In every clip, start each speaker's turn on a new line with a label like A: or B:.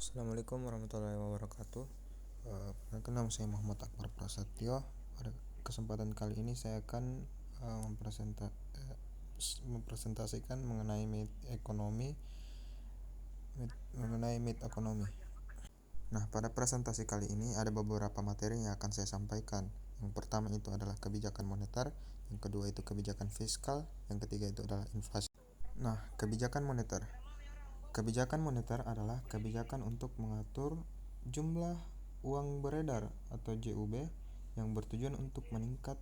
A: Assalamualaikum warahmatullahi wabarakatuh. Perkenalkan nama saya Muhammad Akbar Prasetyo. Pada kesempatan kali ini saya akan mempresentasikan mengenai MIT ekonomi. Nah, pada presentasi kali ini ada beberapa materi yang akan saya sampaikan. Yang pertama itu adalah kebijakan moneter, yang kedua itu kebijakan fiskal, yang ketiga itu adalah inflasi. Nah, kebijakan moneter. Kebijakan moneter adalah kebijakan untuk mengatur jumlah uang beredar atau JUB yang bertujuan untuk meningkat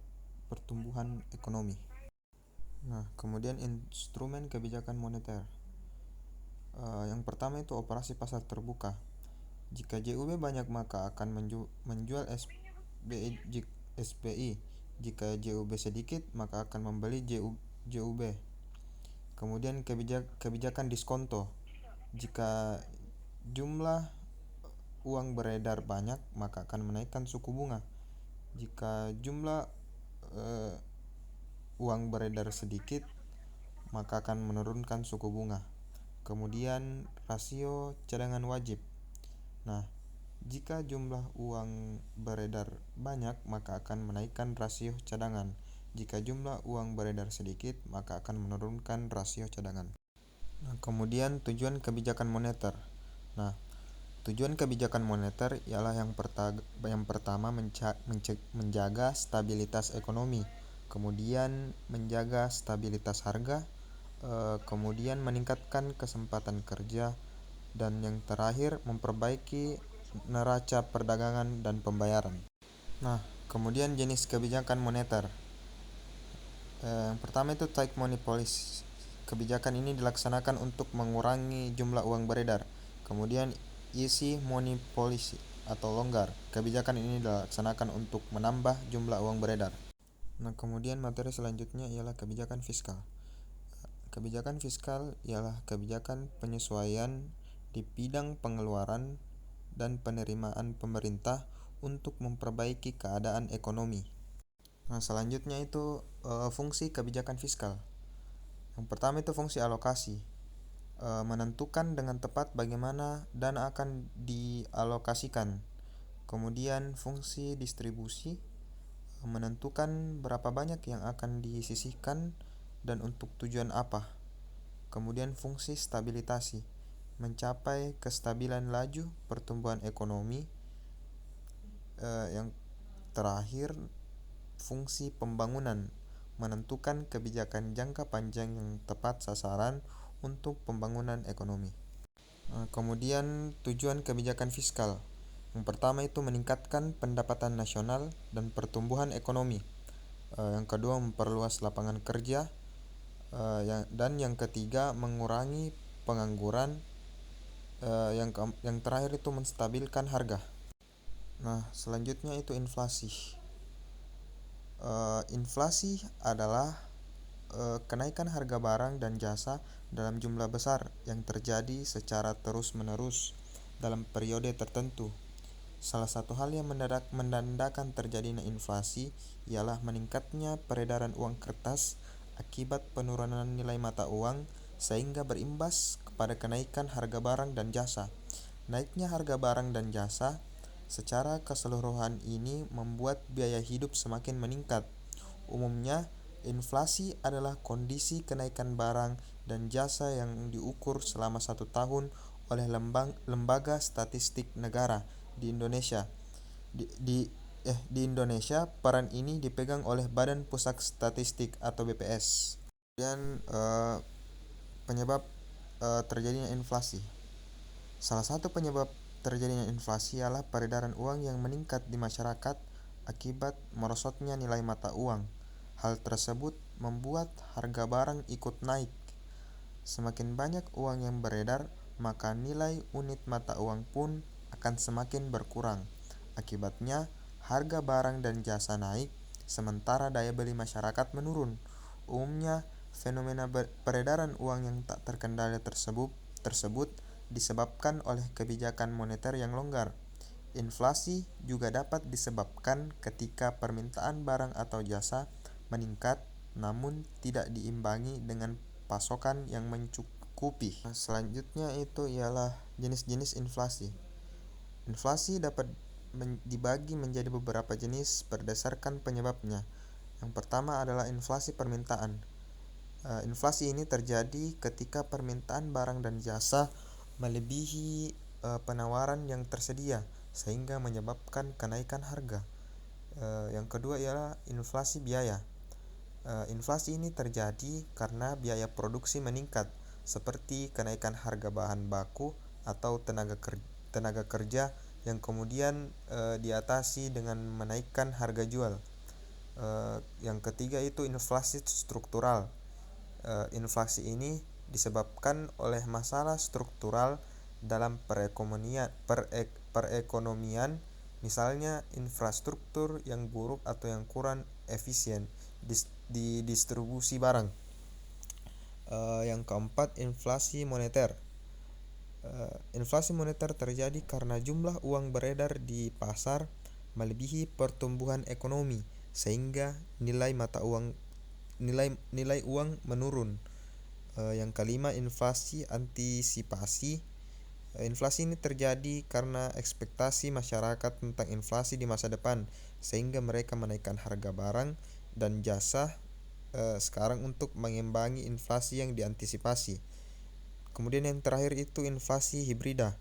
A: pertumbuhan ekonomi. Nah, kemudian instrumen kebijakan moneter. Yang pertama itu operasi pasar terbuka. Jika JUB banyak maka akan menjual SBI. Jika JUB sedikit maka akan membeli JUB. Kemudian kebijakan diskonto. Jika jumlah uang beredar banyak maka akan menaikkan suku bunga. Jika jumlah uang beredar sedikit maka akan menurunkan suku bunga. Kemudian rasio cadangan wajib. Nah, jika jumlah uang beredar banyak maka akan menaikkan rasio cadangan. Jika jumlah uang beredar sedikit maka akan menurunkan rasio cadangan. Nah, kemudian tujuan kebijakan moneter. Nah, tujuan kebijakan moneter ialah yang pertama menjaga stabilitas ekonomi, kemudian menjaga stabilitas harga, kemudian meningkatkan kesempatan kerja, dan yang terakhir memperbaiki neraca perdagangan dan pembayaran. Nah, kemudian jenis kebijakan moneter. Yang pertama itu tight money policy. Kebijakan ini dilaksanakan untuk mengurangi jumlah uang beredar. Kemudian easy money policy atau longgar. Kebijakan ini dilaksanakan untuk menambah jumlah uang beredar. Nah, kemudian materi selanjutnya ialah kebijakan fiskal. Kebijakan fiskal ialah kebijakan penyesuaian di bidang pengeluaran dan penerimaan pemerintah untuk memperbaiki keadaan ekonomi. Nah, selanjutnya itu fungsi kebijakan fiskal. Yang pertama itu fungsi alokasi. Menentukan dengan tepat bagaimana dana akan dialokasikan. Kemudian fungsi distribusi, menentukan berapa banyak yang akan disisihkan dan untuk tujuan apa. Kemudian fungsi stabilitasi, mencapai kestabilan laju pertumbuhan ekonomi. Yang terakhir fungsi pembangunan, menentukan kebijakan jangka panjang yang tepat sasaran untuk pembangunan ekonomi. Kemudian tujuan kebijakan fiskal. Yang pertama itu meningkatkan pendapatan nasional dan pertumbuhan ekonomi. Yang kedua memperluas lapangan kerja. Dan yang ketiga mengurangi pengangguran. Yang terakhir itu menstabilkan harga. Nah, selanjutnya itu inflasi. Inflasi adalah kenaikan harga barang dan jasa dalam jumlah besar yang terjadi secara terus-menerus dalam periode tertentu. Salah satu hal yang menandakan terjadinya inflasi ialah meningkatnya peredaran uang kertas akibat penurunan nilai mata uang sehingga berimbas kepada kenaikan harga barang dan jasa. Naiknya harga barang dan jasa secara keseluruhan ini membuat biaya hidup semakin meningkat. Umumnya, inflasi adalah kondisi kenaikan barang dan jasa yang diukur selama 1 tahun oleh lembaga statistik negara di Indonesia. Di Indonesia, peran ini dipegang oleh Badan Pusat Statistik atau BPS. Kemudian penyebab terjadinya inflasi. Salah satu penyebab terjadinya inflasi ialah peredaran uang yang meningkat di masyarakat akibat merosotnya nilai mata uang. Hal tersebut membuat harga barang ikut naik. Semakin banyak uang yang beredar, maka nilai unit mata uang pun akan semakin berkurang. Akibatnya, harga barang dan jasa naik, sementara daya beli masyarakat menurun. Umumnya, fenomena peredaran uang yang tak terkendali tersebut disebabkan oleh kebijakan moneter yang longgar. Inflasi juga dapat disebabkan ketika permintaan barang atau jasa meningkat namun tidak diimbangi dengan pasokan yang mencukupi. Selanjutnya itu ialah jenis-jenis inflasi. Inflasi dapat dibagi menjadi beberapa jenis berdasarkan penyebabnya. Yang pertama adalah inflasi permintaan. Inflasi ini terjadi ketika permintaan barang dan jasa melebihi penawaran yang tersedia sehingga menyebabkan kenaikan harga. Yang kedua ialah inflasi biaya. Inflasi ini terjadi karena biaya produksi meningkat, seperti kenaikan harga bahan baku atau tenaga kerja yang kemudian diatasi dengan menaikkan harga jual. Yang ketiga itu inflasi struktural. Inflasi ini disebabkan oleh masalah struktural dalam perekonomian, misalnya infrastruktur yang buruk atau yang kurang efisien di distribusi barang. Yang keempat, inflasi moneter. Inflasi moneter terjadi karena jumlah uang beredar di pasar melebihi pertumbuhan ekonomi sehingga nilai uang menurun. Yang kelima, inflasi antisipasi. Inflasi ini terjadi karena ekspektasi masyarakat tentang inflasi di masa depan sehingga mereka menaikkan harga barang dan jasa sekarang untuk mengimbangi inflasi yang diantisipasi. Kemudian yang terakhir itu inflasi hibrida.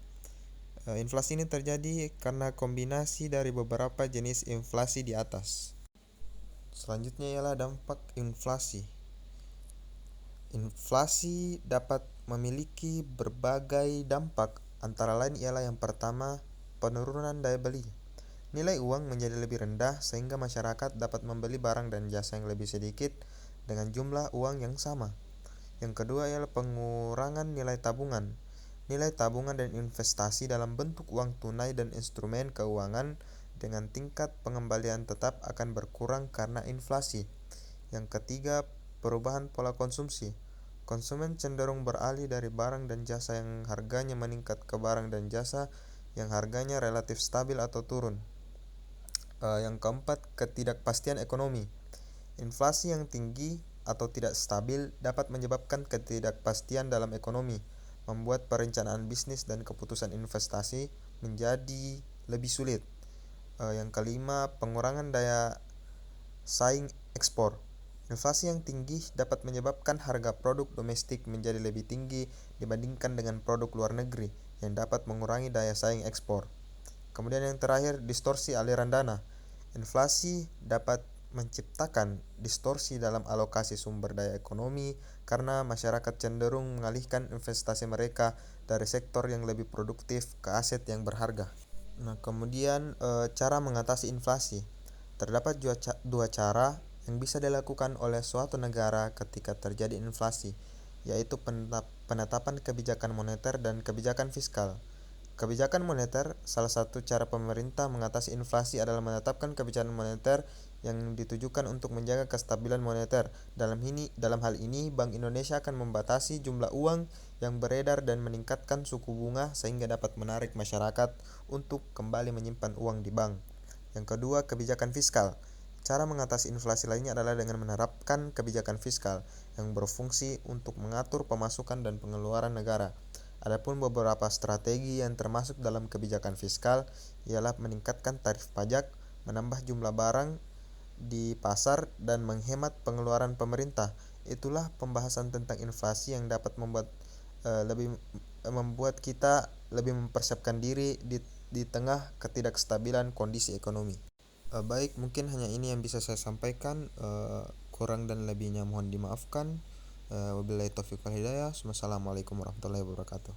A: Inflasi ini terjadi karena kombinasi dari beberapa jenis inflasi di atas. Selanjutnya ialah dampak inflasi. Inflasi dapat memiliki berbagai dampak, antara lain ialah yang pertama, penurunan daya beli. Nilai uang menjadi lebih rendah sehingga masyarakat dapat membeli barang dan jasa yang lebih sedikit dengan jumlah uang yang sama. Yang kedua ialah pengurangan nilai tabungan. Nilai tabungan dan investasi dalam bentuk uang tunai dan instrumen keuangan dengan tingkat pengembalian tetap akan berkurang karena inflasi. Yang ketiga, perubahan pola konsumsi. Konsumen cenderung beralih dari barang dan jasa yang harganya meningkat ke barang dan jasa yang harganya relatif stabil atau turun. Yang keempat, ketidakpastian ekonomi. Inflasi yang tinggi atau tidak stabil dapat menyebabkan ketidakpastian dalam ekonomi, membuat perencanaan bisnis dan keputusan investasi menjadi lebih sulit. Yang kelima, pengurangan daya saing ekspor. Inflasi yang tinggi dapat menyebabkan harga produk domestik menjadi lebih tinggi dibandingkan dengan produk luar negeri yang dapat mengurangi daya saing ekspor. Kemudian yang terakhir, distorsi aliran dana. Inflasi dapat menciptakan distorsi dalam alokasi sumber daya ekonomi karena masyarakat cenderung mengalihkan investasi mereka dari sektor yang lebih produktif ke aset yang berharga. Nah, kemudian cara mengatasi inflasi. Terdapat dua cara yang bisa dilakukan oleh suatu negara ketika terjadi inflasi, yaitu penetapan kebijakan moneter dan kebijakan fiskal. Kebijakan moneter, salah satu cara pemerintah mengatasi inflasi adalah menetapkan kebijakan moneter yang ditujukan untuk menjaga kestabilan moneter. Dalam hal ini, Bank Indonesia akan membatasi jumlah uang yang beredar dan meningkatkan suku bunga sehingga dapat menarik masyarakat untuk kembali menyimpan uang di bank. Yang kedua, kebijakan fiskal. Cara mengatasi inflasi lainnya adalah dengan menerapkan kebijakan fiskal yang berfungsi untuk mengatur pemasukan dan pengeluaran negara. Adapun beberapa strategi yang termasuk dalam kebijakan fiskal ialah meningkatkan tarif pajak, menambah jumlah barang di pasar, dan menghemat pengeluaran pemerintah. Itulah pembahasan tentang inflasi yang dapat membuat kita lebih mempersiapkan diri di tengah ketidakstabilan kondisi ekonomi. Baik, mungkin hanya ini yang bisa saya sampaikan. Kurang dan lebihnya mohon dimaafkan. Wabillahi taufiq wal hidayah. Wassalamualaikum warahmatullahi wabarakatuh.